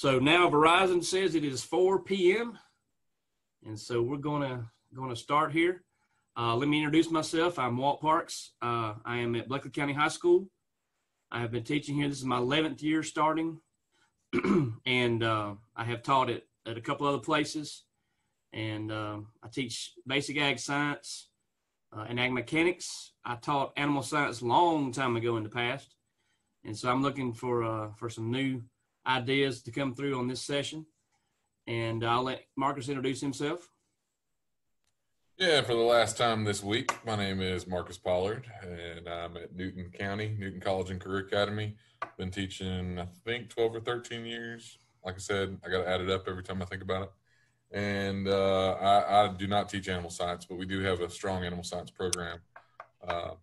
So now Verizon says it is 4 p.m. And so we're gonna start here. Let me introduce myself. I'm Walt Parks. I am at Breakout County High School. I have been teaching here. This is my 11th year starting, and I have taught at a couple other places. And I teach basic ag science and ag mechanics. I taught animal science a long time ago in the past, and so I'm looking for some new ideas to come through on this session. And I'll let Marcus introduce himself. Yeah, for the last time this week, my name is Marcus Pollard, and I'm at Newton College and Career Academy. Been teaching, I think, 12 or 13 years. Like I said, I got to add it up every time I think about it. And I do not teach animal science, but we do have a strong animal science program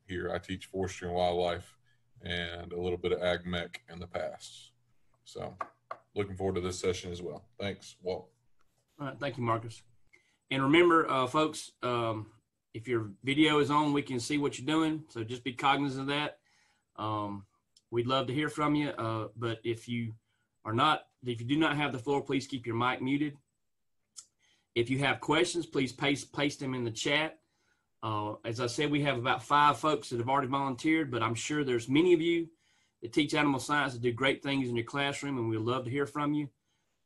here. I teach forestry and wildlife and a little bit of ag mech in the past. So looking forward to this session as well. Thanks, Walt. All right, thank you, Marcus. And remember, folks, if your video is on, we can see what you're doing. So just be cognizant of that. We'd love to hear from you. But if you do not have the floor, please keep your mic muted. If you have questions, please paste them in the chat. As I said, we have about 5 folks that have already volunteered, but I'm sure there's many of you that teach animal science that do great things in your classroom, and we'd love to hear from you.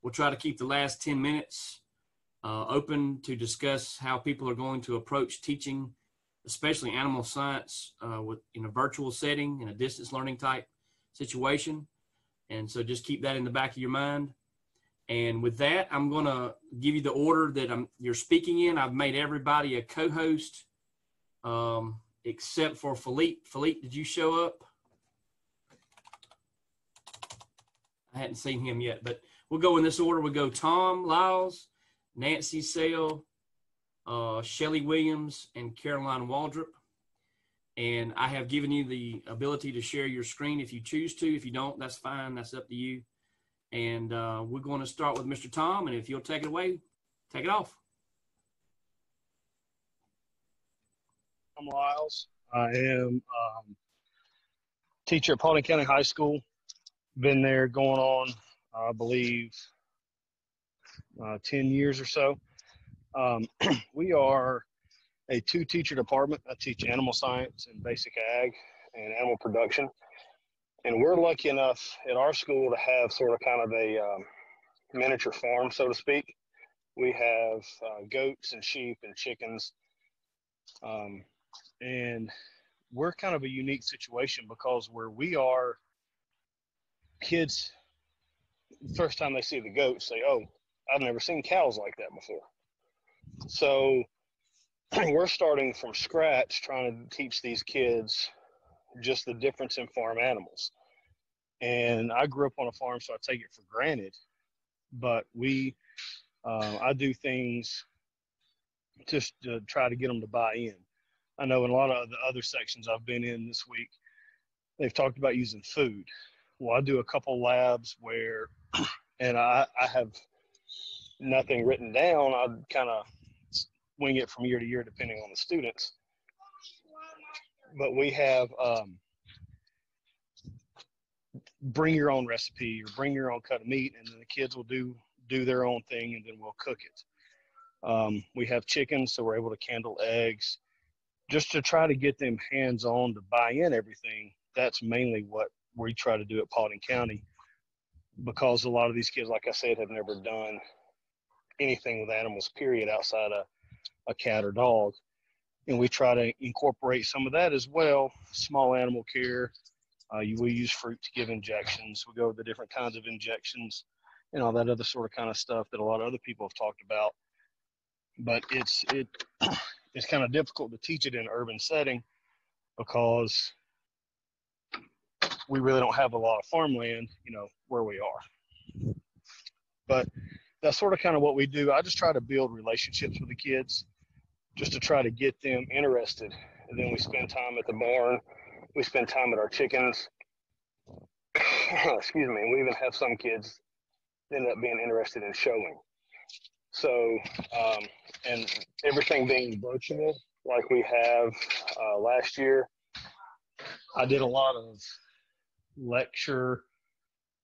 We'll try to keep the last 10 minutes open to discuss how people are going to approach teaching, especially animal science, in a virtual setting, in a distance learning type situation. And so just keep that in the back of your mind. And with that, I'm going to give you the order that you're speaking in. I've made everybody a co-host except for Philippe. Philippe, did you show up? I hadn't seen him yet, but we'll go in this order. We'll go Tom Lyles, Nancy Sale, Shelly Williams, and Caroline Waldrop. And I have given you the ability to share your screen if you choose to. If you don't, that's fine. That's up to you. And we're going to start with Mr. Tom, and if you'll take it away, take it off. I'm Lyles. I am teacher at Paulding County High School. Been there going on, I believe, 10 years or so. We are a 2-teacher department. I teach animal science and basic ag and animal production. And we're lucky enough at our school to have sort of kind of a miniature farm, so to speak. We have goats and sheep and chickens. And we're kind of a unique situation because where we are, kids, first time they see the goats, say, oh, I've never seen cows like that before. So we're starting from scratch trying to teach these kids just the difference in farm animals. And I grew up on a farm, so I take it for granted. But I do things just to try to get them to buy in. I know in a lot of the other sections I've been in this week, they've talked about using food. Well, I do a couple labs where, and I have nothing written down. I kind of wing it from year to year depending on the students. But we have bring your own recipe or bring your own cut of meat, and then the kids will do their own thing, and then we'll cook it. We have chickens, so we're able to candle eggs, just to try to get them hands-on to buy in everything. That's mainly what we try to do at Paulding County, because a lot of these kids, like I said, have never done anything with animals, period, outside a cat or dog. And we try to incorporate some of that as well, small animal care. We use fruit to give injections. We go with the different kinds of injections and all that other sort of kind of stuff that a lot of other people have talked about. But it's kind of difficult to teach it in an urban setting because we really don't have a lot of farmland, where we are. But that's sort of kind of what we do. I just try to build relationships with the kids just to try to get them interested. And then we spend time at the barn. We spend time at our chickens. Excuse me. We even have some kids end up being interested in showing. So, and everything being virtual, like we have last year, I did a lot of lecture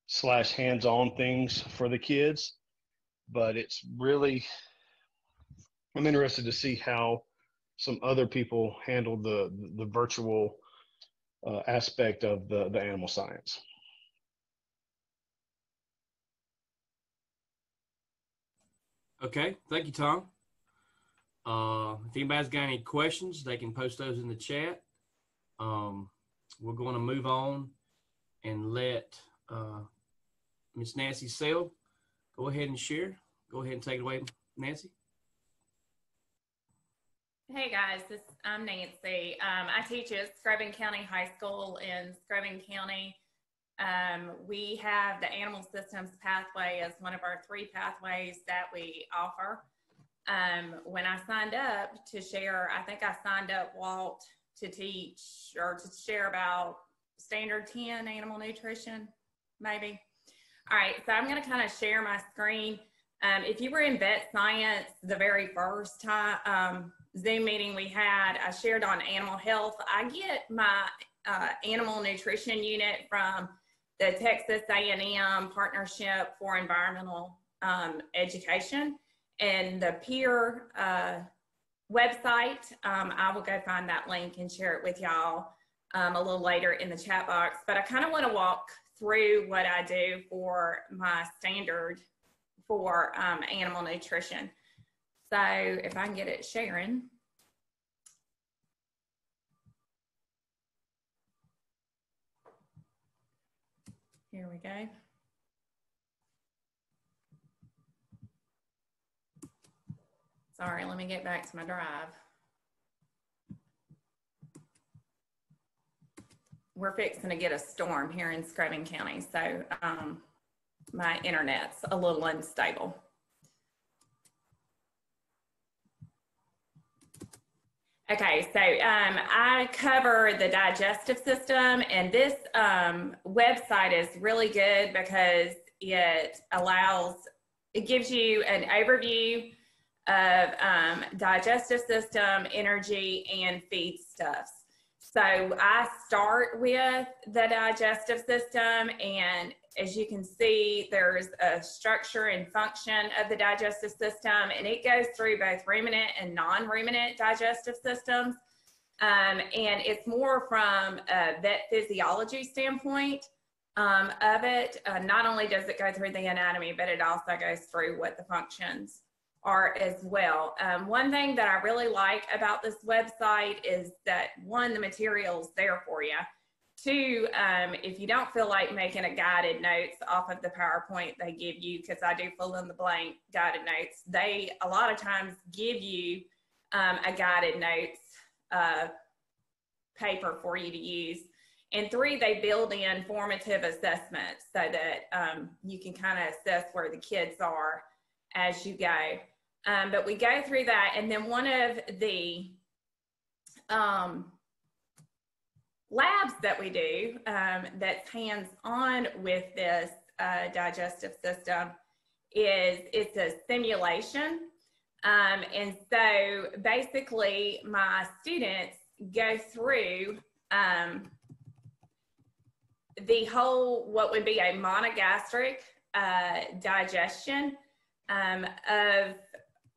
slash hands-on things for the kids. But it's really, I'm interested to see how some other people handle the virtual aspect of the animal science. Okay, thank you, Tom. If anybody's got any questions, they can post those in the chat. We're going to move on and let Miss Nancy Sale go ahead and share. Go ahead and take it away, Nancy. Hey guys, I'm Nancy. I teach at Scrubbing County High School in Scrubbing County. We have the Animal Systems pathway as one of our 3 pathways that we offer. When I signed up to share, I think I signed up, Walt, to teach or to share about standard 10 animal nutrition, maybe. All right, so I'm going to kind of share my screen. If you were in vet science the very first time Zoom meeting we had, I shared on animal health. I get my animal nutrition unit from the Texas A&M Partnership for Environmental Education, and the peer website. I will go find that link and share it with y'all a little later in the chat box. But I kind of want to walk through what I do for my standard for animal nutrition. So if I can get it sharing. Here we go. Sorry, let me get back to my drive. We're fixing to get a storm here in Scrubbing County, so my internet's a little unstable. Okay, so I cover the digestive system, and this website is really good because it gives you an overview of digestive system, energy, and feedstuffs. So I start with the digestive system, and as you can see, there's a structure and function of the digestive system, and it goes through both ruminant and non-ruminant digestive systems. And it's more from a vet physiology standpoint of it. Not only does it go through the anatomy, but it also goes through what the functions are as well. One thing that I really like about this website is that, one, the material's there for you. 2, if you don't feel like making a guided notes off of the PowerPoint they give you, because I do fill in the blank guided notes, they a lot of times give you a guided notes paper for you to use. And 3, they build in formative assessments so that you can kind of assess where the kids are as you go. But we go through that, and then one of the labs that we do that's hands-on with this digestive system it's a simulation. And so basically my students go through the whole, what would be a monogastric digestion of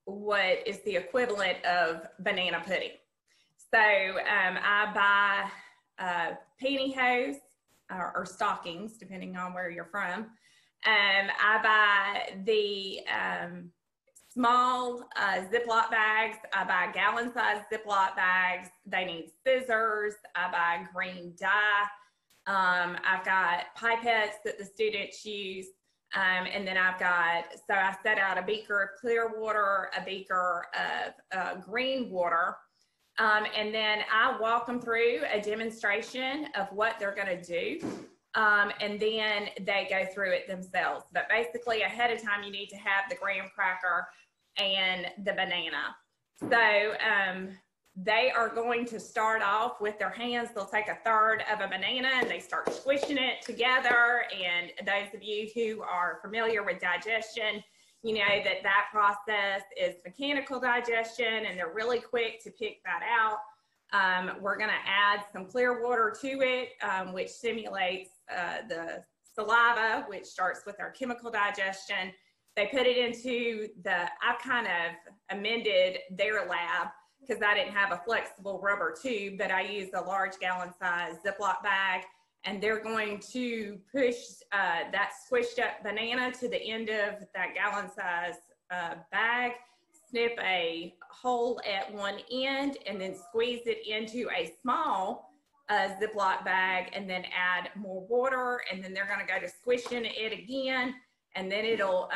what is the equivalent of banana pudding. So I buy pantyhose or stockings, depending on where you're from. I buy the small Ziploc bags. I buy gallon-sized Ziploc bags. They need scissors. I buy green dye. I've got pipettes that the students use. And then I've got, so I set out a beaker of clear water, a beaker of green water. And then I walk them through a demonstration of what they're going to do. And then they go through it themselves. But basically, ahead of time, you need to have the graham cracker and the banana. So they are going to start off with their hands. They'll take a third of a banana and they start squishing it together. And those of you who are familiar with digestion, you know that that process is mechanical digestion, and they're really quick to pick that out. We're going to add some clear water to it, which simulates the saliva, which starts with our chemical digestion. They put it into I've kind of amended their lab because I didn't have a flexible rubber tube, but I used a large gallon size Ziploc bag, and they're going to push that squished up banana to the end of that gallon size bag, snip a hole at one end, and then squeeze it into a small Ziploc bag, and then add more water, and then they're going to go to squishing it again, and then it'll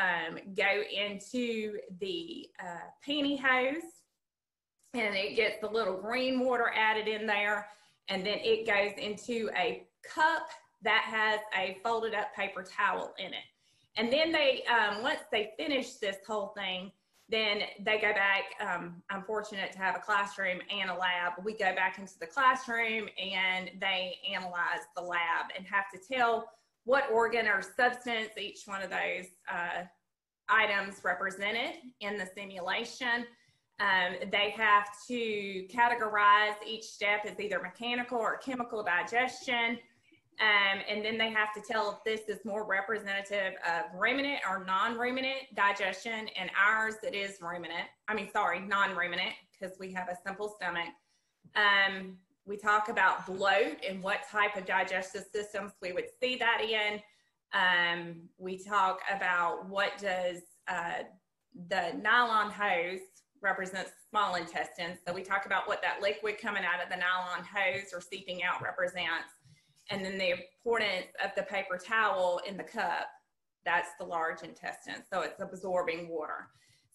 go into the pantyhose, and it gets the little green water added in there, and then it goes into a cup that has a folded up paper towel in it. And then they, once they finish this whole thing, then they go back. I'm fortunate to have a classroom and a lab. We go back into the classroom and they analyze the lab and have to tell what organ or substance each one of those items represented in the simulation. They have to categorize each step as either mechanical or chemical digestion. And then they have to tell if this is more representative of ruminant or non-ruminant digestion, and ours it is ruminant. Non-ruminant, because we have a simple stomach. We talk about bloat and what type of digestive systems we would see that in. We talk about what does the nylon hose represents small intestines. So we talk about what that liquid coming out of the nylon hose or seeping out represents. And then the importance of the paper towel in the cup, that's the large intestine. So it's absorbing water.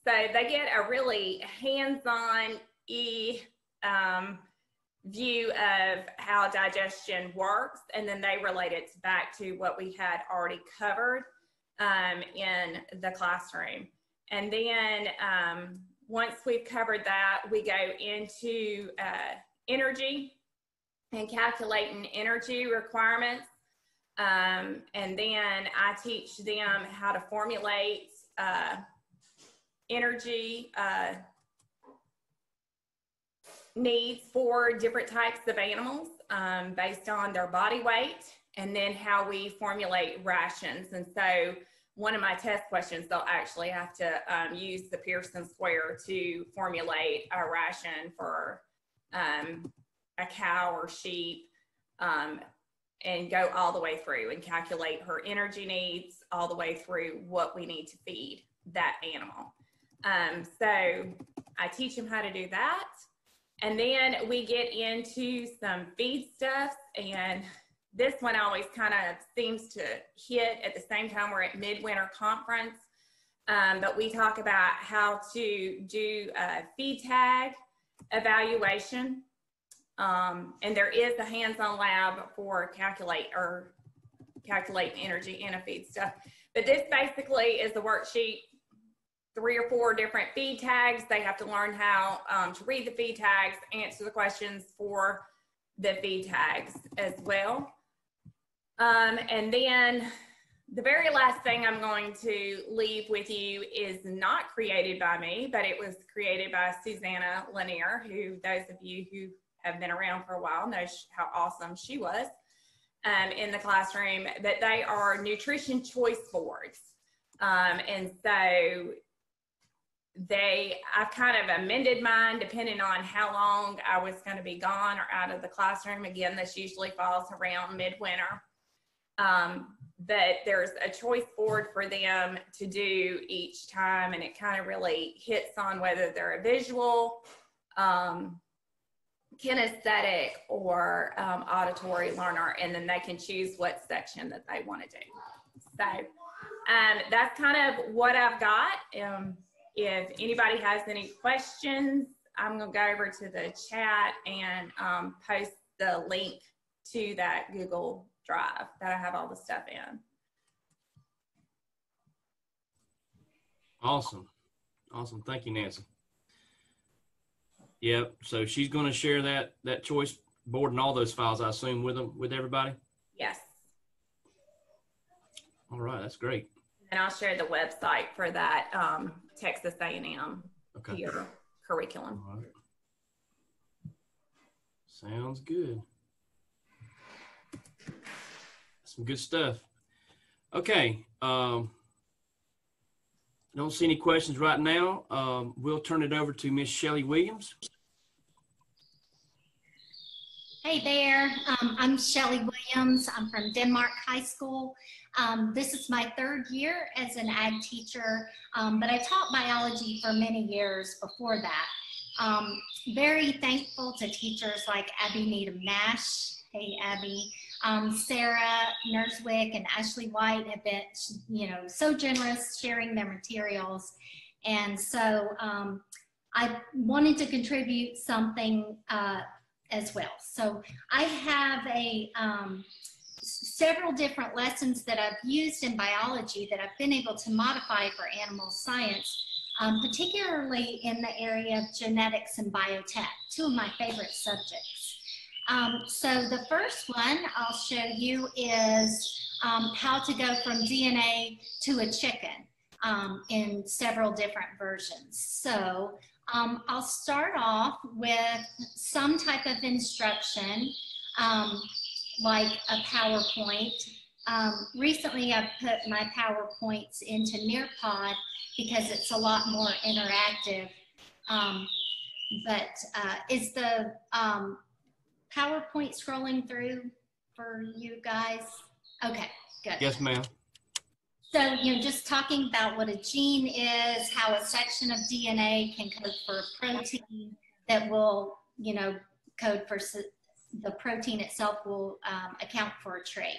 So they get a really hands-on view of how digestion works. And then they relate it back to what we had already covered in the classroom. And then once we've covered that, we go into energy and calculating energy requirements. And then I teach them how to formulate energy needs for different types of animals based on their body weight, and then how we formulate rations. And so one of my test questions, they'll actually have to use the Pearson square to formulate a ration for a cow or sheep, and go all the way through and calculate her energy needs all the way through what we need to feed that animal. So I teach them how to do that. And then we get into some feed stuff, and this one always kind of seems to hit at the same time we're at midwinter conference. But we talk about how to do a feed tag evaluation. And there is a hands-on lab for calculating energy in a feed stuff. But this basically is the worksheet, 3 or 4 different feed tags. They have to learn how to read the feed tags, answer the questions for the feed tags as well. And then the very last thing I'm going to leave with you is not created by me, but it was created by Susanna Lanier, who those of you who have been around for a while know how awesome she was in the classroom. But they are nutrition choice boards. And so I've kind of amended mine depending on how long I was going to be gone or out of the classroom. Again, this usually falls around midwinter. But there's a choice board for them to do each time, and it kind of really hits on whether they're a visual, kinesthetic, or auditory learner, and then they can choose what section that they want to do. So that's kind of what I've got. If anybody has any questions, I'm going to go over to the chat and post the link to that Google Drive that I have all the stuff in. Awesome. Awesome. Thank you, Nancy. Yep. So she's going to share that choice board and all those files, I assume, with everybody? Yes. All right. That's great. And I'll share the website for that Texas A&M peer curriculum. All right. Sounds good. Some good stuff. Okay. Don't see any questions right now. We'll turn it over to Miss Shelley Williams. Hey there, I'm Shelley Williams. I'm from Denmark High School. This is my 3rd year as an ag teacher, but I taught biology for many years before that. Very thankful to teachers like Abby Needham-Nash. Hey, Abby. Sarah Nerswick and Ashley White have been, so generous sharing their materials. And so I wanted to contribute something as well. So I have several different lessons that I've used in biology that I've been able to modify for animal science, particularly in the area of genetics and biotech, 2 of my favorite subjects. So the first one I'll show you is how to go from DNA to a chicken in several different versions. So I'll start off with some type of instruction, like a PowerPoint. Recently, I've put my PowerPoints into Nearpod because it's a lot more interactive. Is the PowerPoint scrolling through for you guys? Okay, good. Yes, ma'am. So, just talking about what a gene is, how a section of DNA can code for a protein that will, code for the protein itself will account for a trait.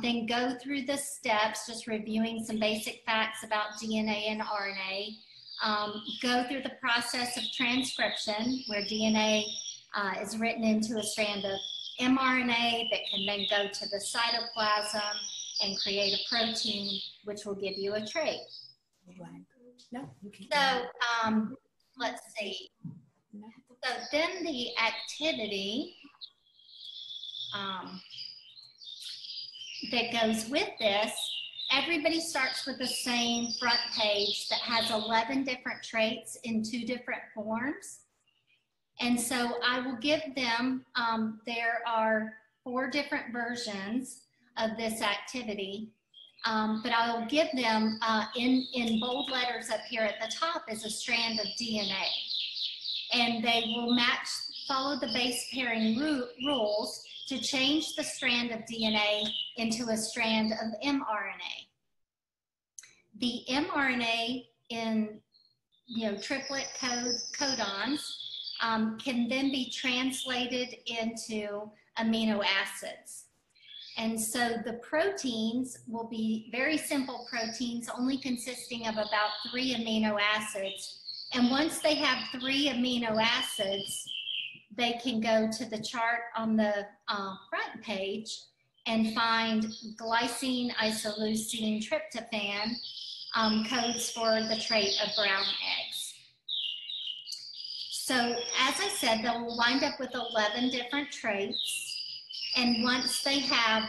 Then go through the steps, just reviewing some basic facts about DNA and RNA. Go through the process of transcription, where DNA is written into a strand of mRNA that can then go to the cytoplasm and create a protein, which will give you a trait. No, you can't. So let's see. So then the activity that goes with this, everybody starts with the same front page that has 11 different traits in 2 different forms. And so I will give them, there are 4 different versions of this activity, but I will give them in bold letters up here at the top is a strand of DNA. And they will follow the base pairing rules to change the strand of DNA into a strand of mRNA. The mRNA in triplet codons can then be translated into amino acids. And so the proteins will be very simple proteins, only consisting of about 3 amino acids. And once they have 3 amino acids, they can go to the chart on the front page and find glycine, isoleucine, tryptophan codes for the trait of brown eggs. So as I said, they'll wind up with 11 different traits. And once they have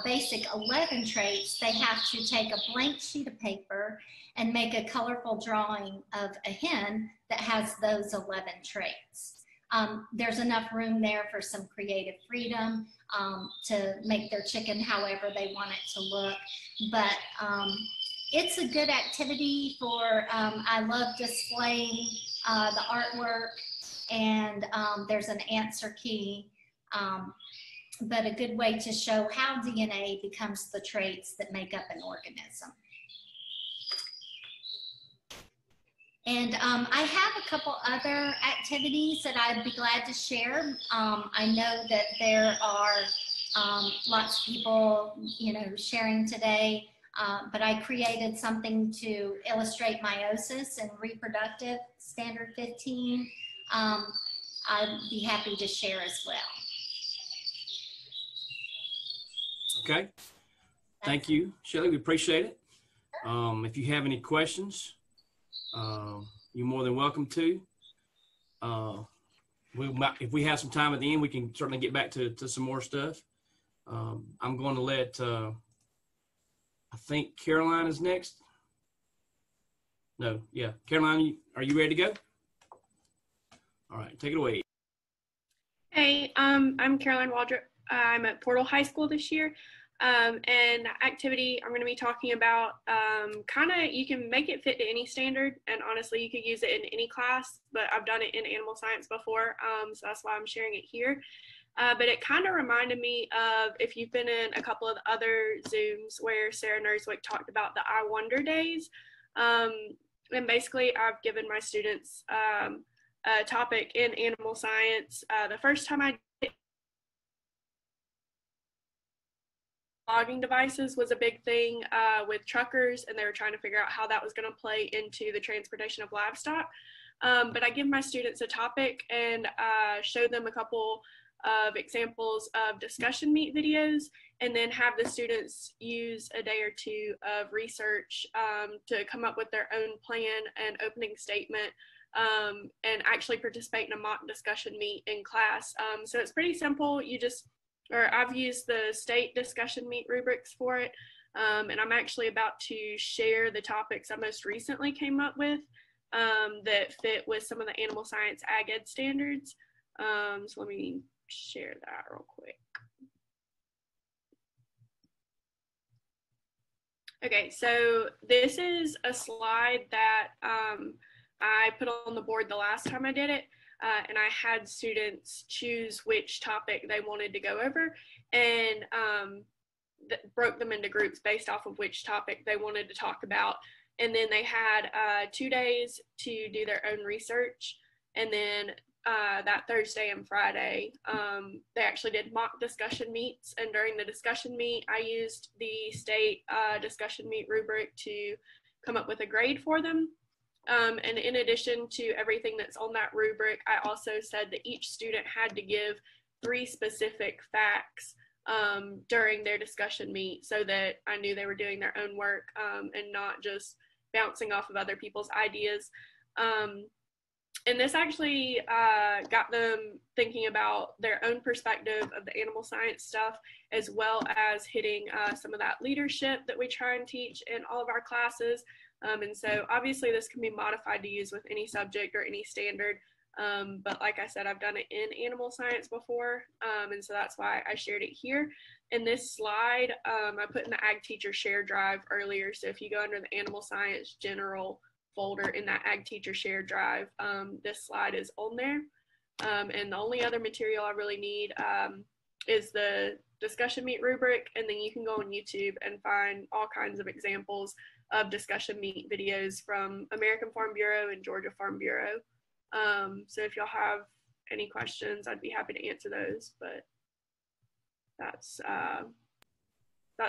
basic 11 traits, they have to take a blank sheet of paper and make a colorful drawing of a hen that has those 11 traits. There's enough room there for some creative freedom to make their chicken however they want it to look. But it's a good activity for, I love displaying the artwork, and there's an answer key. But a good way to show how DNA becomes the traits that make up an organism. And I have a couple other activities that I'd be glad to share. I know that there are lots of people, sharing today, but I created something to illustrate meiosis and reproductive standard 15. I'd be happy to share as well. Okay. Thank you, Shelley. We appreciate it. If you have any questions, you're more than welcome to. If we have some time at the end, we can certainly get back to some more stuff. I'm going to let, I think Caroline is next. No, yeah. Caroline, are you ready to go? All right, take it away. Hey, I'm Caroline Waldrop. I'm at Portal High School this year. And activity I'm going to be talking about, you can make it fit to any standard, and honestly you could use it in any class, but I've done it in animal science before, so that's why I'm sharing it here. But it kind of reminded me of, if you've been in a couple of other Zooms where Sarah Nerswick talked about the I Wonder days, and basically I've given my students a topic in animal science. The first time I did, logging devices was a big thing with truckers, and they were trying to figure out how that was going to play into the transportation of livestock. But I give my students a topic and show them a couple of examples of discussion meet videos, and then have the students use a day or two of research to come up with their own plan and opening statement, and actually participate in a mock discussion meet in class. So it's pretty simple. I've used the state discussion meet rubrics for it, and I'm actually about to share the topics I most recently came up with that fit with some of the animal science ag ed standards. So let me share that real quick. Okay, so this is a slide that I put on the board the last time I did it, and I had students choose which topic they wanted to go over, and broke them into groups based off of which topic they wanted to talk about. And then they had 2 days to do their own research, and then that Thursday and Friday, they actually did mock discussion meets. And during the discussion meet, I used the state discussion meet rubric to come up with a grade for them. And in addition to everything that's on that rubric, I also said that each student had to give 3 specific facts during their discussion meet, so that I knew they were doing their own work and not just bouncing off of other people's ideas. And this actually got them thinking about their own perspective of the animal science stuff, as well as hitting some of that leadership that we try and teach in all of our classes. And so obviously this can be modified to use with any subject or any standard. But like I said, I've done it in animal science before. And so that's why I shared it here. In this slide, I put in the Ag Teacher Share Drive earlier. So if you go under the Animal Science General folder in that Ag Teacher Share Drive, this slide is on there. And the only other material I really need is the discussion meet rubric, and then you can go on YouTube and find all kinds of examples of discussion meet videos from American Farm Bureau and Georgia Farm Bureau. So if y'all have any questions, I'd be happy to answer those, but that's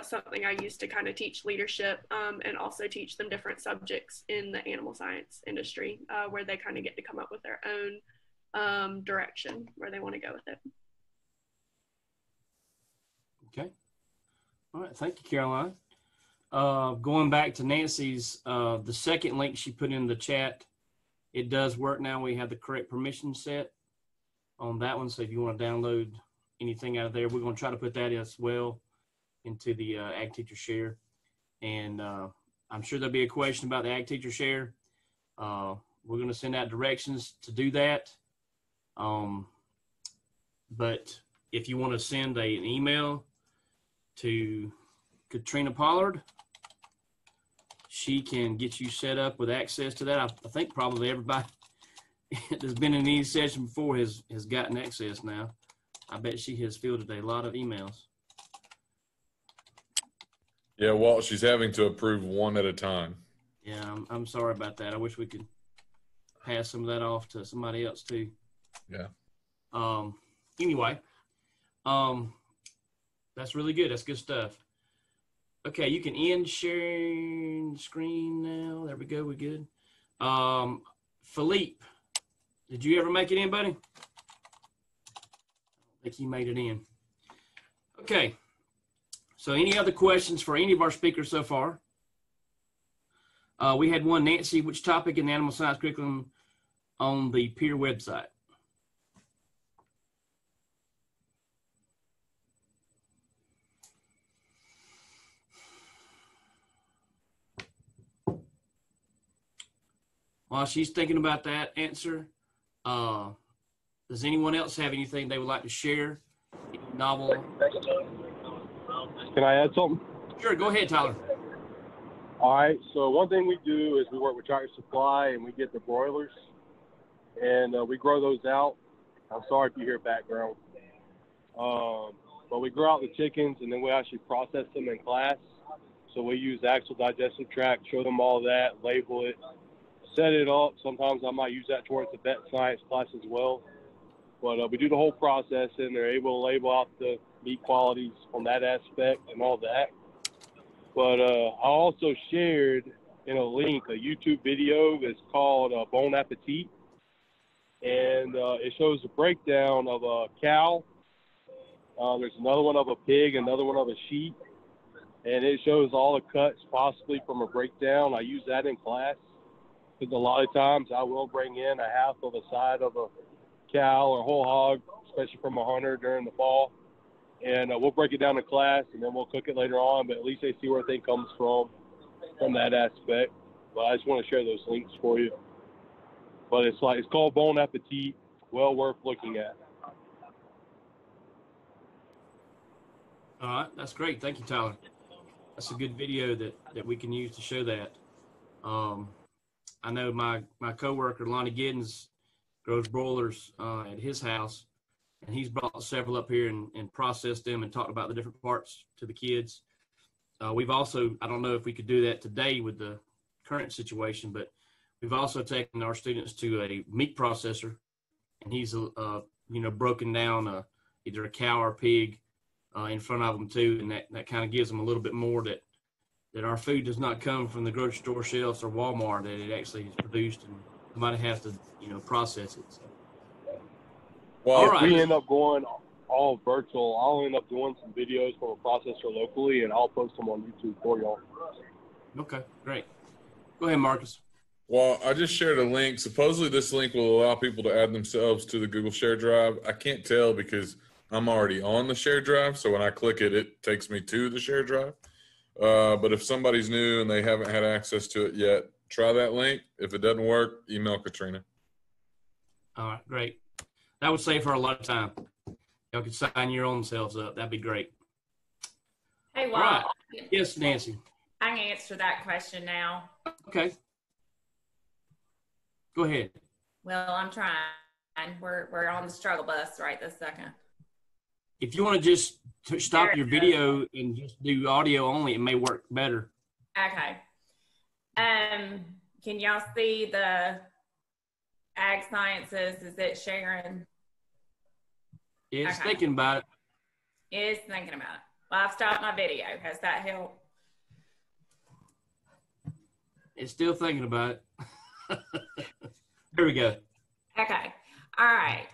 something I use to kind of teach leadership, and also teach them different subjects in the animal science industry, where they kind of get to come up with their own direction where they want to go with it. Okay. All right. Thank you, Caroline. Going back to Nancy's, the second link she put in the chat, it does work now. We have the correct permission set on that one. So if you want to download anything out of there, we're going to try to put that as well into the Ag Teacher Share. And I'm sure there'll be a question about the Ag Teacher Share. We're going to send out directions to do that. But if you want to send an email to Katrina Pollard, she can get you set up with access to that. I think probably everybody that's been in any session before has gotten access now. I bet she has fielded a lot of emails. Yeah, Walt, she's having to approve one at a time. Yeah, I'm sorry about that. I wish we could pass some of that off to somebody else too. Yeah. Anyway, that's really good. That's good stuff. Okay, you can end sharing screen now. There we go. We're good. Philippe, did you ever make it in, buddy? I don't think you made it in. Okay. So any other questions for any of our speakers so far? We had one, Nancy, which topic in the animal science curriculum on the peer website? While she's thinking about that answer, does anyone else have anything they would like to share? Novel? Can I add something? Sure, go ahead, Tyler. All right. So one thing we do is we work with Tractor Supply and we get the broilers and we grow those out. I'm sorry if you hear background. But we grow out the chickens and then we actually process them in class. So we use the actual digestive tract, show them all that, label it, set it up. Sometimes I might use that towards the vet science class as well. But we do the whole process and they're able to label out the meat qualities from that aspect and all that. But I also shared in a link a YouTube video that's called Bon Appetit. And it shows a breakdown of a cow. There's another one of a pig, another one of a sheep. And it shows all the cuts possibly from a breakdown. I use that in class because a lot of times I will bring in a half of a side of a cow or whole hog, especially from a hunter during the fall. And we'll break it down in class and then we'll cook it later on. But at least they see where everything comes from that aspect. But I just want to share those links for you. But it's called Bon Appetit. Well worth looking at. All right, that's great. Thank you, Tyler. That's a good video that we can use to show that. I know my coworker Lonnie Giddens grows broilers at his house, and he's brought several up here and processed them and talked about the different parts to the kids. We've also, I don't know if we could do that today with the current situation, but we've also taken our students to a meat processor, and he's broken down either a cow or pig in front of them too, and that kind of gives them a little bit more that our food does not come from the grocery store shelves or Walmart, that it actually is produced, and somebody has to process it. So. Well, all right. We end up going all virtual. I'll end up doing some videos from a processor locally, and I'll post them on YouTube for y'all. Okay, great. Go ahead, Marcus. Well, I just shared a link. Supposedly this link will allow people to add themselves to the Google Share Drive. I can't tell because I'm already on the Share Drive, so when I click it, it takes me to the Share Drive. But if somebody's new and they haven't had access to it yet, try that link. If it doesn't work, email Katrina. All right, great. That would save her a lot of time. Y'all could sign your own selves up. That'd be great. Hey, well, right. Yes, Nancy. I can answer that question now. Okay. Go ahead. Well, I'm trying. We're on the struggle bus right this second. If you want to just stop your video and just do audio only, it may work better. Okay. Can y'all see the Ag Sciences? Is it sharing? It's thinking about it. It's thinking about it. Well, I've stopped my video. Has that helped? It's still thinking about it. Here we go. Okay. All right.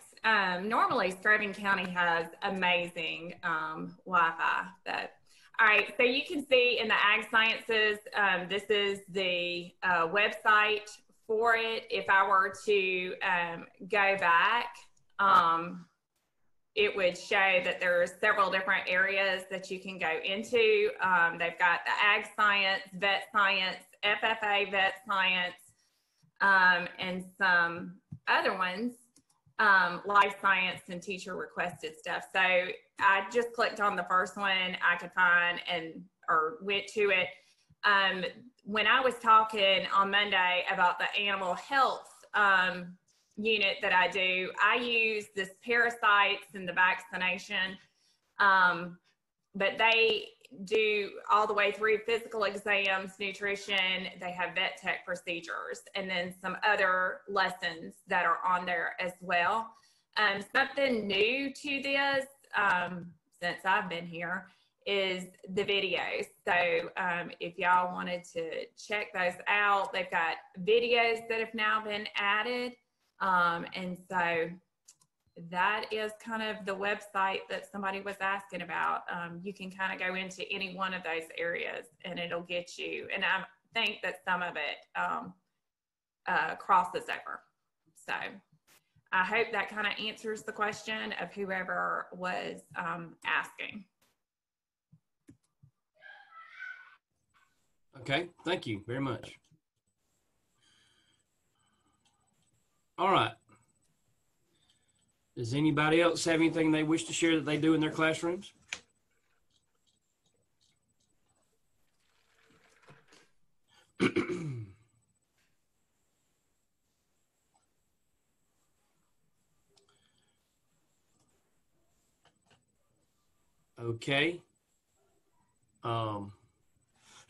Normally, Scroven County has amazing Wi-Fi. All right. So you can see in the Ag Sciences, this is the website for it. If I were to go back, it would show that there's several different areas that you can go into. They've got the Ag Science, Vet Science, FFA Vet Science, and some other ones, Life Science and teacher requested stuff. So I just clicked on the first one I could find or went to it. When I was talking on Monday about the animal health unit that I do, I use this parasites and the vaccination, but they do all the way through physical exams, nutrition, they have vet tech procedures, and then some other lessons that are on there as well. Something new to this, since I've been here, is the videos. So if y'all wanted to check those out, they've got videos that have now been added. And so that is kind of the website that somebody was asking about. You can kind of go into any one of those areas and it'll get you. And I think that some of it crosses over. So I hope that kind of answers the question of whoever was asking. Okay, thank you very much. All right. Does anybody else have anything they wish to share that they do in their classrooms? Okay.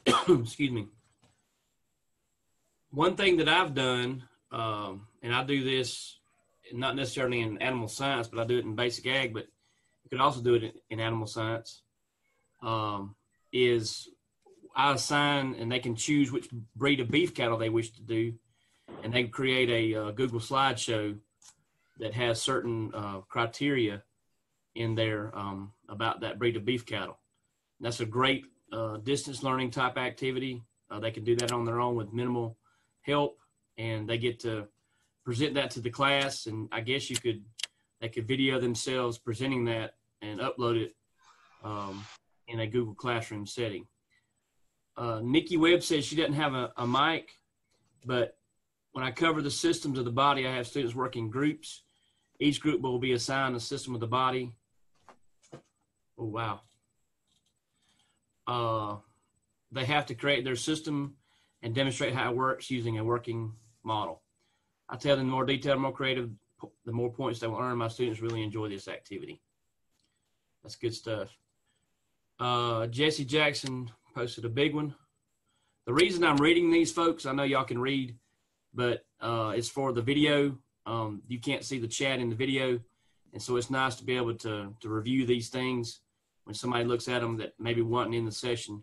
Excuse me. One thing that I've done, and I do this not necessarily in animal science, but I do it in basic ag, but you could also do it in animal science, is I assign, and they can choose which breed of beef cattle they wish to do, and they create a Google slideshow that has certain criteria in there about that breed of beef cattle. And that's a great distance learning type activity. They can do that on their own with minimal help, and they get to present that to the class. And I guess they could video themselves presenting that and upload it in a Google Classroom setting. Nikki Webb says she doesn't have a mic, but when I cover the systems of the body, I have students work in groups. Each group will be assigned a system of the body. Oh, wow. They have to create their system and demonstrate how it works using a working model. I tell them the more detailed, more creative, the more points they will earn. My students really enjoy this activity. That's good stuff. Jesse Jackson posted a big one. The reason I'm reading these, folks, I know y'all can read, but it's for the video. You can't see the chat in the video, and so it's nice to be able to review these things when somebody looks at them that maybe wasn't in the session,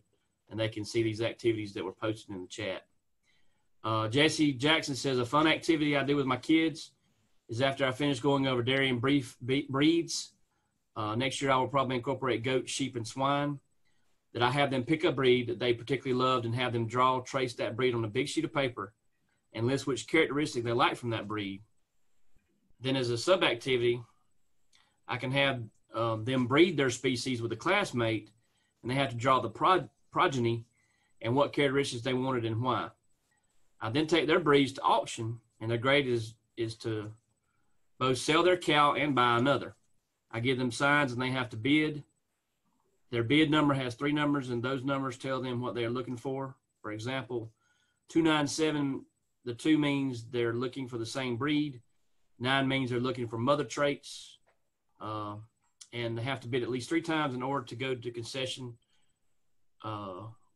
and they can see these activities that were posted in the chat. Jesse Jackson says, a fun activity I do with my kids is after I finish going over dairy and breeds, next year I will probably incorporate goat, sheep, and swine, that I have them pick a breed that they particularly loved and have them trace that breed on a big sheet of paper and list which characteristic they like from that breed. Then as a sub-activity, I can have them breed their species with a classmate, and they have to draw the progeny and what characteristics they wanted and why. I then take their breeds to auction, and their grade is to both sell their cow and buy another. I give them signs, and they have to bid. Their bid number has 3 numbers, and those numbers tell them what they are looking for. For example, 297, the 2 means they're looking for the same breed. 9 means they're looking for mother traits. And they have to bid at least 3 times in order to go to concession,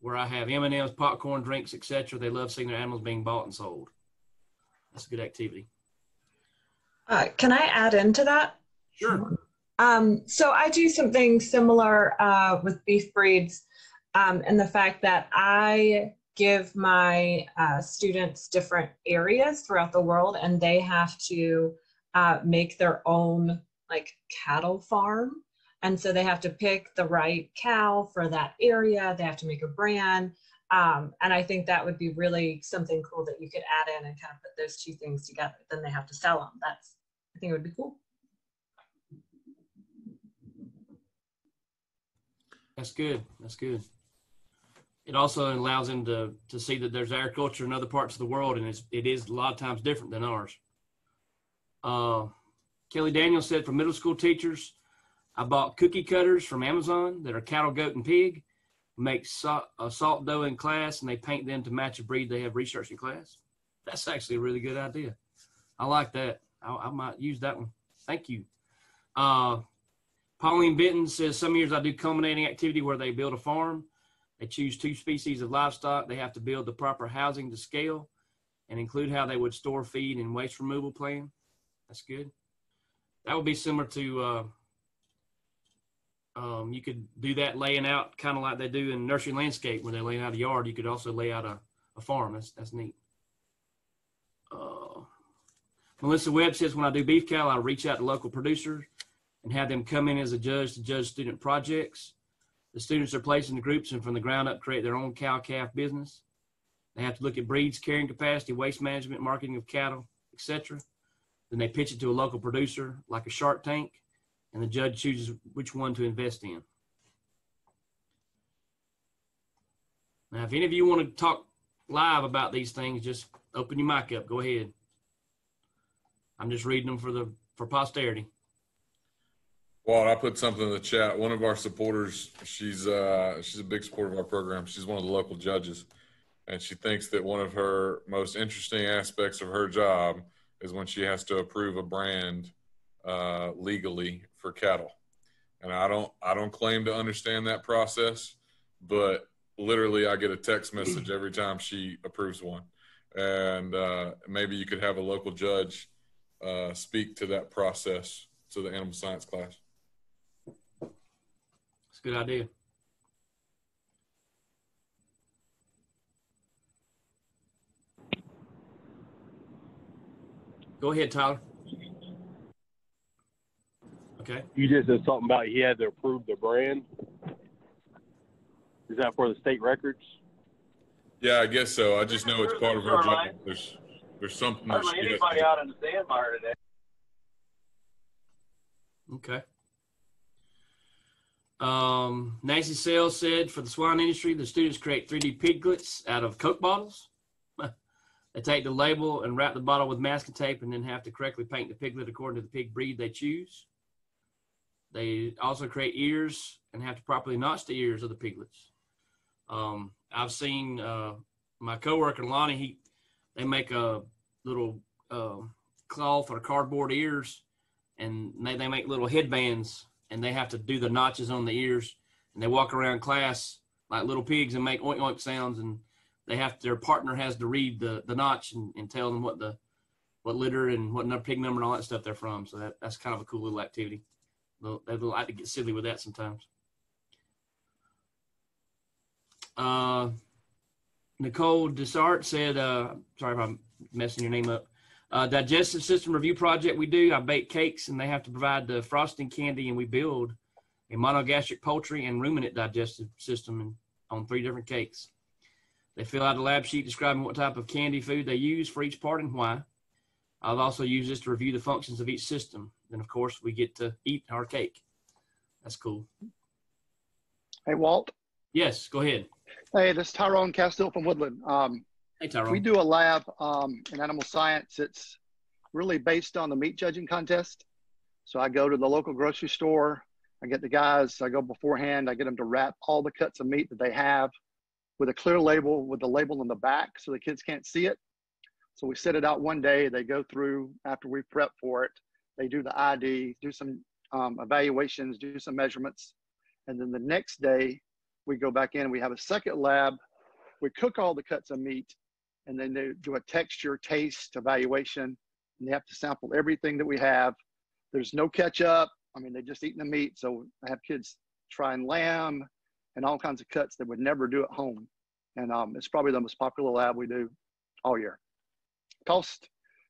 where I have M&Ms, popcorn, drinks, etc. They love seeing their animals being bought and sold. That's a good activity. Can I add into that? Sure. So I do something similar with beef breeds, and the fact that I give my students different areas throughout the world, and they have to make their own like cattle farm. And so they have to pick the right cow for that area. They have to make a brand. And I think that would be really something cool that you could add in and kind of put those 2 things together. Then they have to sell them. I think it would be cool. That's good. That's good. It also allows them to see that there's agriculture in other parts of the world, and it is a lot of times different than ours. Kelly Daniels said, for middle school teachers, I bought cookie cutters from Amazon that are cattle, goat, and pig, make salt dough in class, and they paint them to match a breed they have researched in class. That's actually a really good idea. I like that. I might use that one. Thank you. Pauline Benton says, some years I do culminating activity where they build a farm. They choose 2 species of livestock. They have to build the proper housing to scale and include how they would store feed and waste removal plan. That's good. That would be similar to, you could do that laying out kind of like they do in nursery landscape when they're laying out a yard. You could also lay out a farm. That's neat. Melissa Webb says, when I do beef cattle, I reach out to local producers and have them come in as a judge to judge student projects. The students are placed in groups and from the ground up create their own cow-calf business. They have to look at breeds, carrying capacity, waste management, marketing of cattle, etc. Then they pitch it to a local producer like a Shark Tank, and the judge chooses which one to invest in. Now, if any of you want to talk live about these things, just open your mic up. Go ahead. I'm just reading them for posterity. Well, I put something in the chat. One of our supporters, she's a big supporter of our program. She's one of the local judges, and she thinks that one of her most interesting aspects of her job is when she has to approve a brand legally for cattle. And I don't claim to understand that process, but literally I get a text message every time she approves one. And maybe you could have a local judge speak to that process to the animal science class. It's a good idea. Go ahead, Tyler. Okay. You just said something about he had to approve the brand. Is that for the state records? Yeah, I guess so. I just know it's part of her job. There's something that she has to do. out in the sandbar today. Okay. Nancy Sales said for the swine industry, the students create 3D piglets out of Coke bottles. They take the label and wrap the bottle with masking tape and then have to correctly paint the piglet according to the pig breed they choose. They also create ears and have to properly notch the ears of the piglets. I've seen my coworker Lonnie. They make a little cloth or cardboard ears, and they make little headbands, and they have to do the notches on the ears, and they walk around class like little pigs and make oink oink sounds, and their partner has to read the notch and tell them what litter and what pig number and all that stuff they're from. So that's kind of a cool little activity. They like to get silly with that sometimes. Nicole Desart said, sorry if I'm messing your name up. Digestive system review project we do. I bake cakes and they have to provide the frosting candy, and we build a monogastric poultry and ruminant digestive system on 3 different cakes. They fill out a lab sheet describing what type of candy food they use for each part and why. I've also used this to review the functions of each system. Then, of course, we get to eat our cake. That's cool. Hey, Walt. Yes, go ahead. Hey, this is Tyrone Castile from Woodland. Hey, Tyrone. We do a lab in animal science. It's really based on the meat judging contest. So I go to the local grocery store. I get the guys, I go beforehand. I get them to wrap all the cuts of meat that they have with a clear label with the label in the back so the kids can't see it. So we set it out one day. They go through after we prep for it. They do the ID, do some evaluations, do some measurements. And then the next day we go back in and we have a second lab. We cook all the cuts of meat and then they do a texture taste evaluation. And they have to sample everything that we have. There's no ketchup. I mean, they just eating the meat. So I have kids trying lamb and all kinds of cuts they would never do at home. And it's probably the most popular lab we do all year. Cost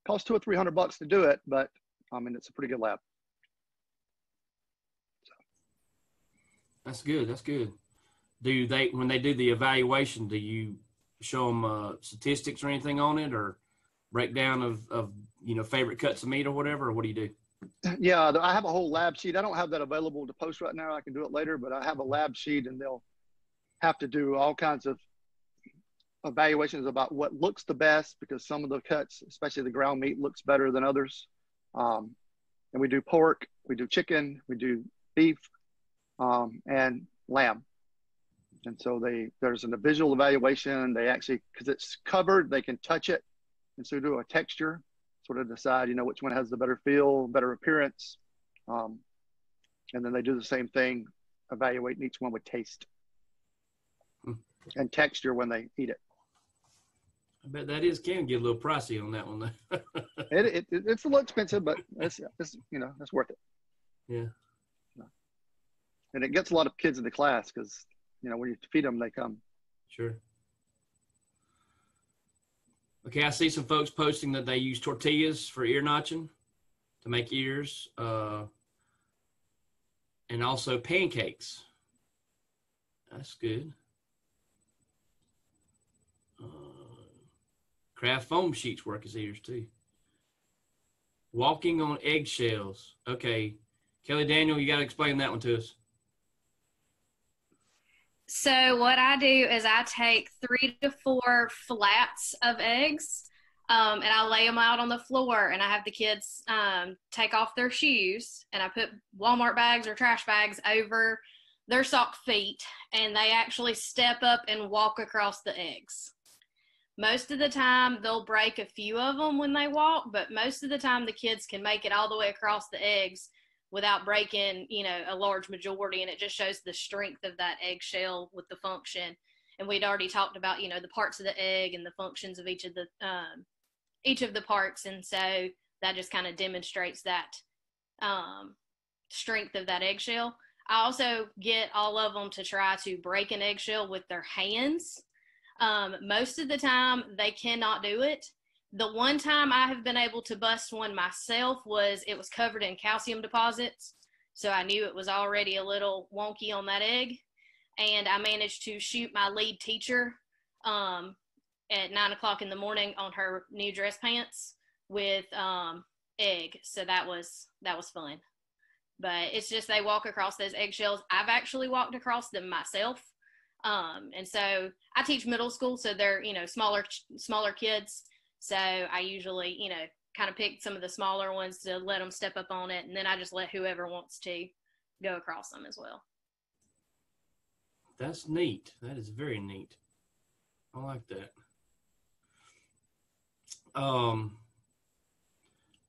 $200 or $300 to do it, but I mean, it's a pretty good lab. So. That's good. That's good. When they do the evaluation, do you show them statistics or anything on it, or breakdown of favorite cuts of meat or whatever, or what do you do? Yeah, I have a whole lab sheet. I don't have that available to post right now. I can do it later, but I have a lab sheet, and they'll have to do all kinds of evaluations about what looks the best, because some of the cuts, especially the ground meat, looks better than others. And we do pork, we do chicken, we do beef, and lamb. And so there's a visual evaluation. They actually, because it's covered, they can touch it. And so do a texture, sort of decide, which one has the better feel, better appearance. And then they do the same thing, evaluating each one with taste and texture when they eat it. I bet that can get a little pricey on that one. It's a little expensive, but it's worth it. Yeah. And it gets a lot of kids into class because, when you feed them, they come. Sure. Okay, I see some folks posting that they use tortillas for ear notching to make ears, and also pancakes. That's good. Craft foam sheets work as ears too. Walking on eggshells. Okay, Kelly Daniel, you got to explain that one to us. So what I do is I take 3 to 4 flats of eggs, and I lay them out on the floor, and I have the kids take off their shoes, and I put Walmart bags or trash bags over their sock feet, and they actually step up and walk across the eggs. Most of the time, they'll break a few of them when they walk, but most of the time the kids can make it all the way across the eggs without breaking, you know, a large majority. And it just shows the strength of that eggshell with the function. And we'd already talked about, you know, the parts of the egg and the functions of each of the parts. And so that just kind of demonstrates that strength of that eggshell. I also get all of them to try to break an eggshell with their hands. Most of the time they cannot do it. The one time I have been able to bust one myself it was covered in calcium deposits. So I knew it was already a little wonky on that egg. And I managed to shoot my lead teacher at 9 o'clock in the morning on her new dress pants with egg. So that was fun. But it's just they walk across those eggshells. I've actually walked across them myself. And so I teach middle school, so they're, you know, smaller kids. So I usually, you know, kind of pick some of the smaller ones to let them step up on it. And then I just let whoever wants to go across them as well. That's neat. That is very neat. I like that. Tom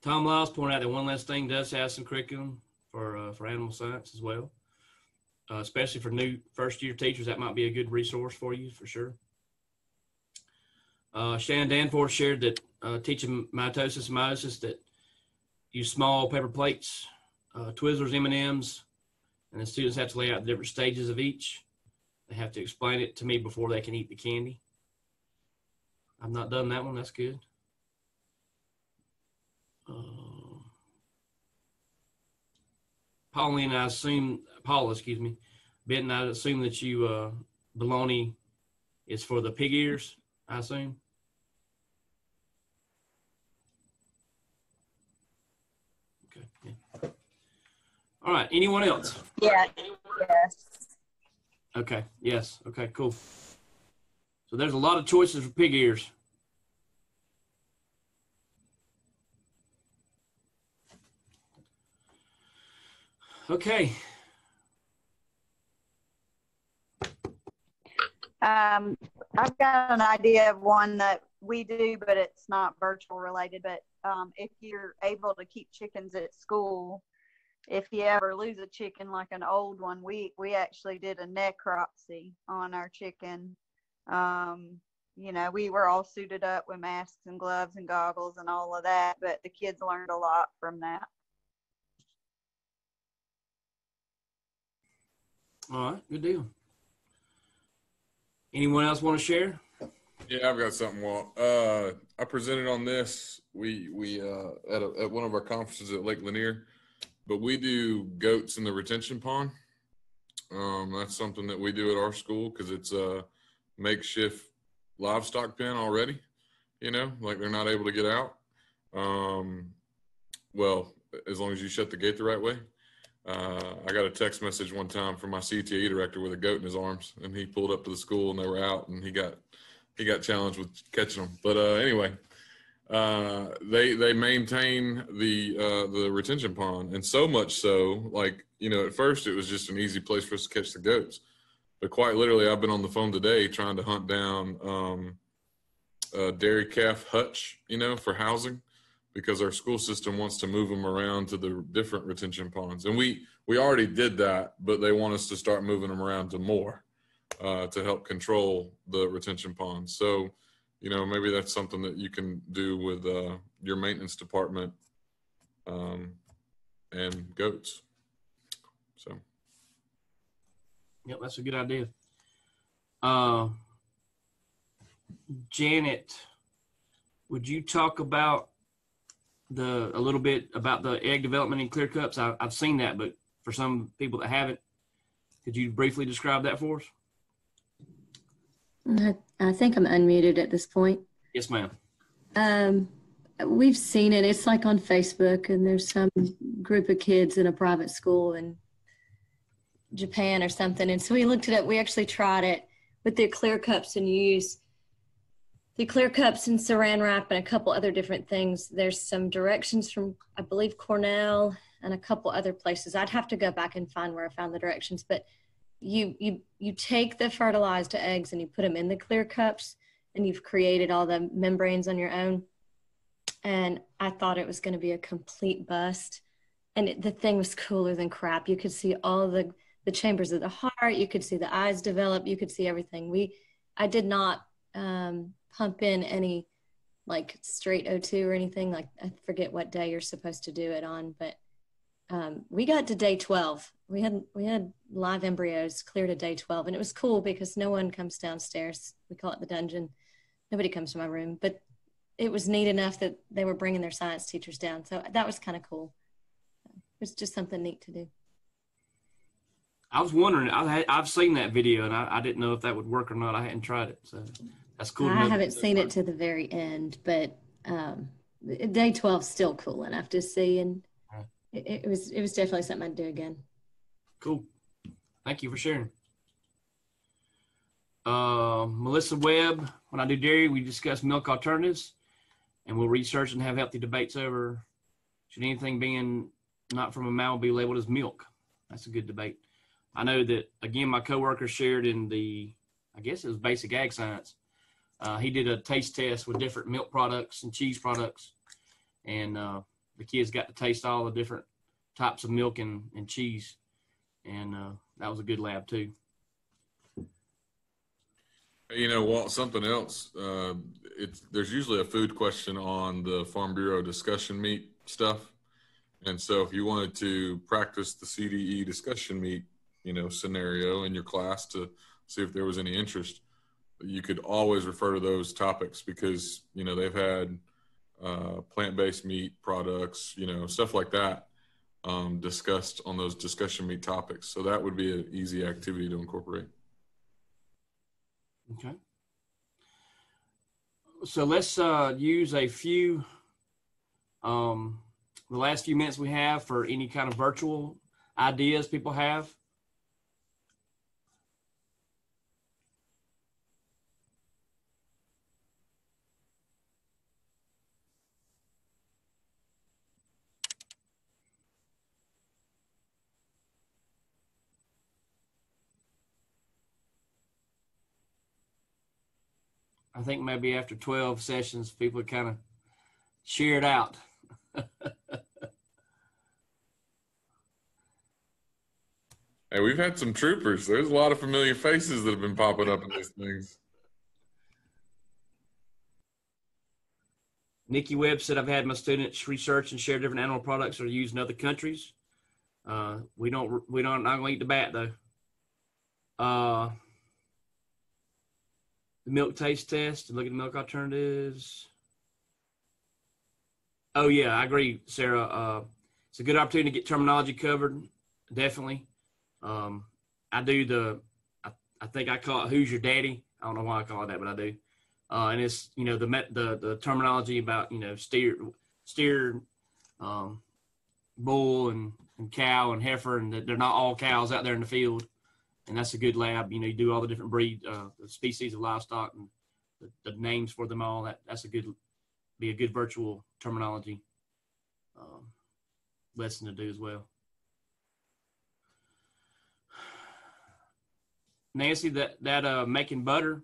Lyles pointed out that One Less Thing does have some curriculum for animal science as well, especially for new first-year teachers. That might be a good resource for you for sure. Shannon Danforth shared that teaching mitosis and meiosis that use small paper plates, Twizzlers, M&Ms, and the students have to lay out the different stages of each. They have to explain it to me before they can eat the candy. I've not done that one. That's good. Paula, Benton, I assume that you bologna is for the pig ears, I assume. Okay. Yeah. All right. Anyone else? Yeah. Yes. Okay. Yes. Okay. Cool. So there's a lot of choices for pig ears. Okay. I've got an idea of one that we do, but it's not virtual related. But if you're able to keep chickens at school, if you ever lose a chicken, like an old one, we actually did a necropsy on our chicken. You know, we were all suited up with masks and gloves and goggles and all of that, but the kids learned a lot from that. All right, good deal. Anyone else want to share? Yeah, I've got something, Walt. I presented on this. We at one of our conferences at Lake Lanier, but we do goats in the retention pond. That's something that we do at our school because it's a makeshift livestock pen already. You know, like they're not able to get out. Well, as long as you shut the gate the right way. I got a text message one time from my CTE director with a goat in his arms, and he pulled up to the school and they were out, and he got challenged with catching them. But anyway, they maintain the retention pond, and so much so, like, you know, at first it was just an easy place for us to catch the goats, but quite literally, I've been on the phone today trying to hunt down dairy calf hutch, you know, for housing, because our school system wants to move them around to the different retention ponds. And we already did that, but they want us to start moving them around to more to help control the retention ponds. So, you know, maybe that's something that you can do with your maintenance department and goats. So. Yep, that's a good idea. Janet, would you talk about a little bit about the egg development in clear cups? I've seen that, but for some people that haven't, could you briefly describe that for us? I think I'm unmuted at this point. Yes, ma'am. We've seen it. It's like on Facebook, and there's some group of kids in a private school in Japan or something. And so we looked it up. We actually tried it with the clear cups and use the clear cups and saran wrap and a couple other different things. There's some directions from, I believe, Cornell and a couple other places. I'd have to go back and find where I found the directions, but you take the fertilized eggs and you put them in the clear cups, and you've created all the membranes on your own. And I thought it was going to be a complete bust. the thing was cooler than crap. You could see all the chambers of the heart. You could see the eyes develop. You could see everything. I did not pump in any like straight O2 or anything. Like, I forget what day you're supposed to do it on, but we got to day 12. We had live embryos clear to day 12, and it was cool because no one comes downstairs. We call it the dungeon. Nobody comes to my room, but it was neat enough that they were bringing their science teachers down. So that was kind of cool. It was just something neat to do. I was wondering, I've seen that video, and I didn't know if that would work or not. I hadn't tried it, so that's cool. I haven't seen it to the very end, but day 12 is still cool enough to see, and it was definitely something I'd do again. Cool. Thank you for sharing. Melissa Webb, when I do dairy, we discuss milk alternatives, and we'll research and have healthy debates over should anything being not from a mammal be labeled as milk. That's a good debate. I know that, again, my coworker shared in I guess it was basic ag science. He did a taste test with different milk products and cheese products, and the kids got to taste all the different types of milk and cheese, and that was a good lab too. You know, Walt, something else, there's usually a food question on the Farm Bureau discussion meet stuff. And so if you wanted to practice the CDE discussion meet, scenario in your class to see if there was any interest, you could always refer to those topics because, they've had plant-based meat products, stuff like that discussed on those discussion meet topics. So that would be an easy activity to incorporate. Okay. So let's use a few, the last few minutes we have for any kind of virtual ideas people have. I think maybe after 12 sessions, people kind of cheered out. Hey, we've had some troopers. There's a lot of familiar faces that have been popping up in these things. Nikki Webb said, I've had my students research and share different animal products that are used in other countries. We don't not gonna eat the bat though. The milk taste test and look at the milk alternatives. Oh yeah, I agree, Sarah. It's a good opportunity to get terminology covered. Definitely. I do I think I call it "Who's Your Daddy." I don't know why I call it that, but I do. And it's the terminology about steer, bull and cow and heifer, and that they're not all cows out there in the field. And that's a good lab. You do all the different breed, the species of livestock and the names for them all. That's be a good virtual terminology lesson to do as well. Nancy, that making butter,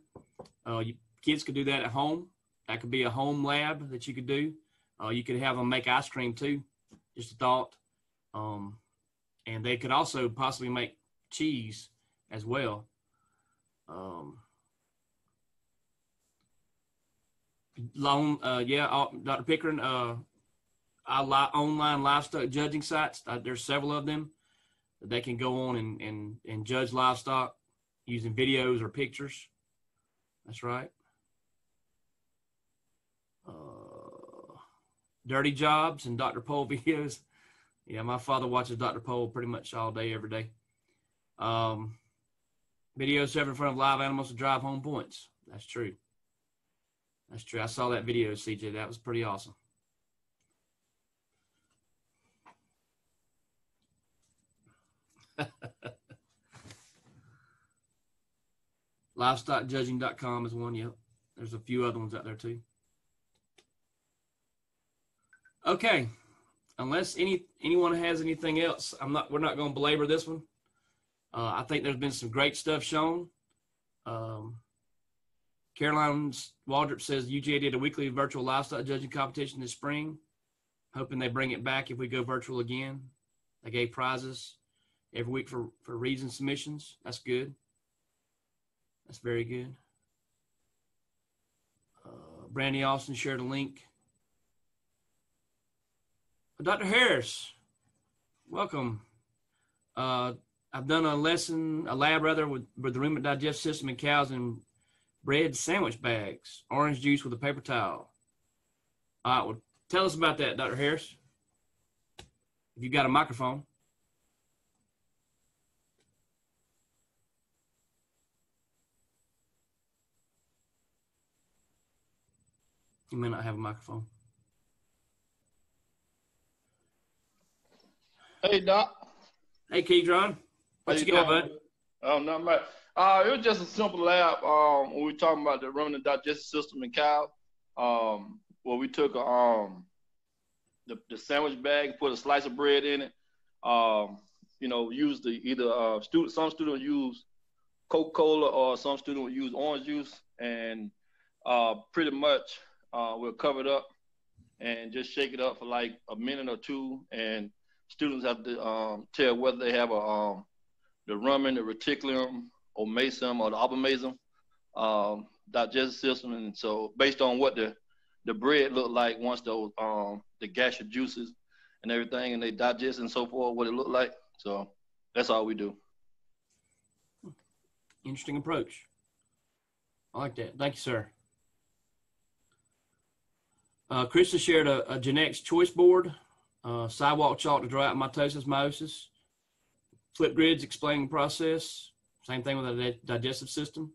kids could do that at home. That could be a home lab that you could do. You could have them make ice cream too. Just a thought. And they could also possibly make cheese as well. Dr. Pickering, online livestock judging sites. There's several of them that they can go on and judge livestock using videos or pictures. That's right. Dirty Jobs and Dr. Pole videos. Yeah, my father watches Dr. Pole pretty much all day, every day. Videos served in front of live animals to drive home points. That's true. That's true. I saw that video, CJ. That was pretty awesome. Livestockjudging.com is one. Yep. There's a few other ones out there too. Okay. Unless anyone has anything else, we're not going to belabor this one. I think there's been some great stuff shown. Caroline Waldrop says UGA did a weekly virtual livestock judging competition this spring, hoping they bring it back if we go virtual again. They gave prizes every week for reads and submissions. That's good. That's very good. Brandy Austin shared a link. Dr. Harris, welcome. I've done a lab with the ruminant digestive system in cows and bread sandwich bags, orange juice with a paper towel. All right, well, tell us about that, Dr. Harris. If you got a microphone. You may not have a microphone. Hey, Doc. Hey, Keydron. What you got, bud? Oh, not much. It was just a simple lab when we were talking about the ruminant digestive system in cows. Where we took the sandwich bag, put a slice of bread in it. Used some students use Coca-Cola or some students would use orange juice, and pretty much we'll cover it up and just shake it up for like a minute or two, and students have to tell whether they have the rumen, the reticulum, or mesum, or the abomasum digestive system. And so based on what the bread looked like once those the gastric juices and everything, and they digest and so forth, what it looked like. So that's all we do. Interesting approach. I like that. Thank you, sir. Krista shared a genetics choice board, sidewalk chalk to draw out mitosis, meiosis, flip grids explaining the process. Same thing with the digestive system.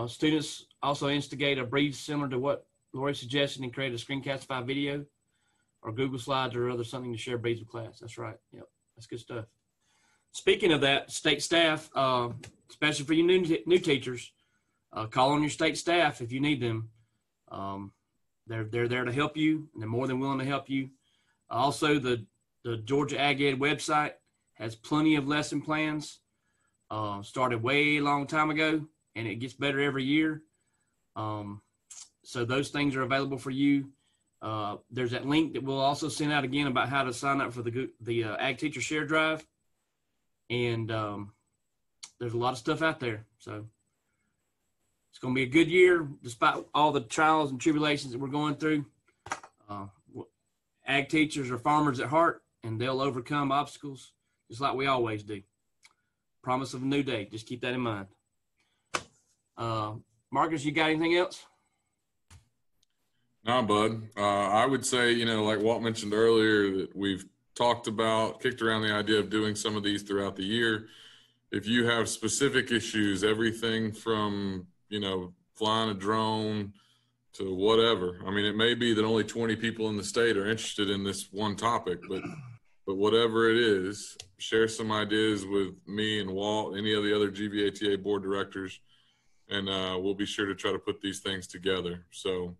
Students also instigate a breed similar to what Lori suggested and create a screencastify video or Google Slides or other something to share breeds with class. That's right. Yep. That's good stuff. Speaking of that, state staff, especially for you new teachers, call on your state staff if you need them. They're there to help you, and they're more than willing to help you. Also, the Georgia Ag Ed website has plenty of lesson plans. Started way long time ago, and it gets better every year. So those things are available for you. There's that link that we'll also send out again about how to sign up for the Ag Teacher Share Drive. And there's a lot of stuff out there. So it's going to be a good year despite all the trials and tribulations that we're going through. Ag teachers are farmers at heart, and they'll overcome obstacles just like we always do. Promise of a new day. Just keep that in mind. Marcus, you got anything else? No, bud. I would say, like Walt mentioned earlier, that we've kicked around the idea of doing some of these throughout the year. If you have specific issues, everything from, flying a drone to whatever. I mean, it may be that only 20 people in the state are interested in this one topic, but whatever it is, share some ideas with me and Walt, any of the other GVATA board directors, and we'll be sure to try to put these things together. So,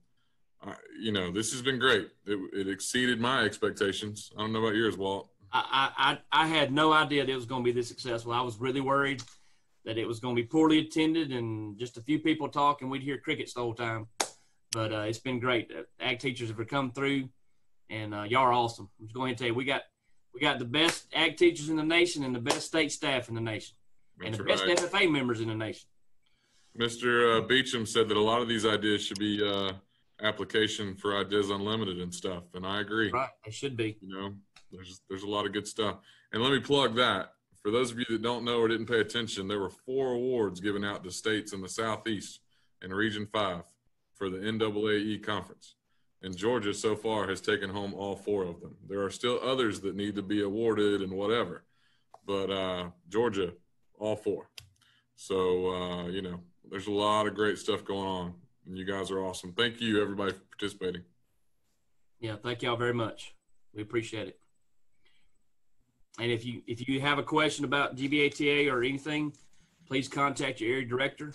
this has been great. It exceeded my expectations. I don't know about yours, Walt. I had no idea that it was going to be this successful. I was really worried that it was going to be poorly attended and just a few people talk and we'd hear crickets the whole time. But it's been great. Ag teachers have come through, and y'all are awesome. I'm just going to tell you, we got the best ag teachers in the nation and the best state staff in the nation. That's and the right. best FFA members in the nation. Mr. Beecham said that a lot of these ideas should be application for Ideas Unlimited and stuff, and I agree. Right, it should be. There's a lot of good stuff. And let me plug that. For those of you that don't know or didn't pay attention, there were 4 awards given out to states in the Southeast in Region 5 for the NAAE conference. And Georgia so far has taken home all 4 of them. There are still others that need to be awarded and whatever, but Georgia, all 4. So, there's a lot of great stuff going on, and you guys are awesome. Thank you, everybody, for participating. Yeah, thank y'all very much. We appreciate it. And if you have a question about GVATA or anything, please contact your area director.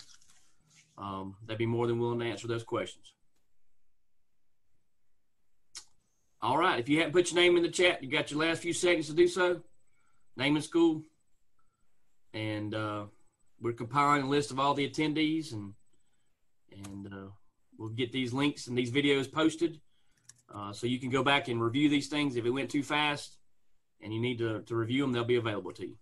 They'd be more than willing to answer those questions. All right. If you haven't put your name in the chat, you got your last few seconds to do so. Name and school. And we're compiling a list of all the attendees, and we'll get these links and these videos posted. So you can go back and review these things. If it went too fast and you need to review them, they'll be available to you.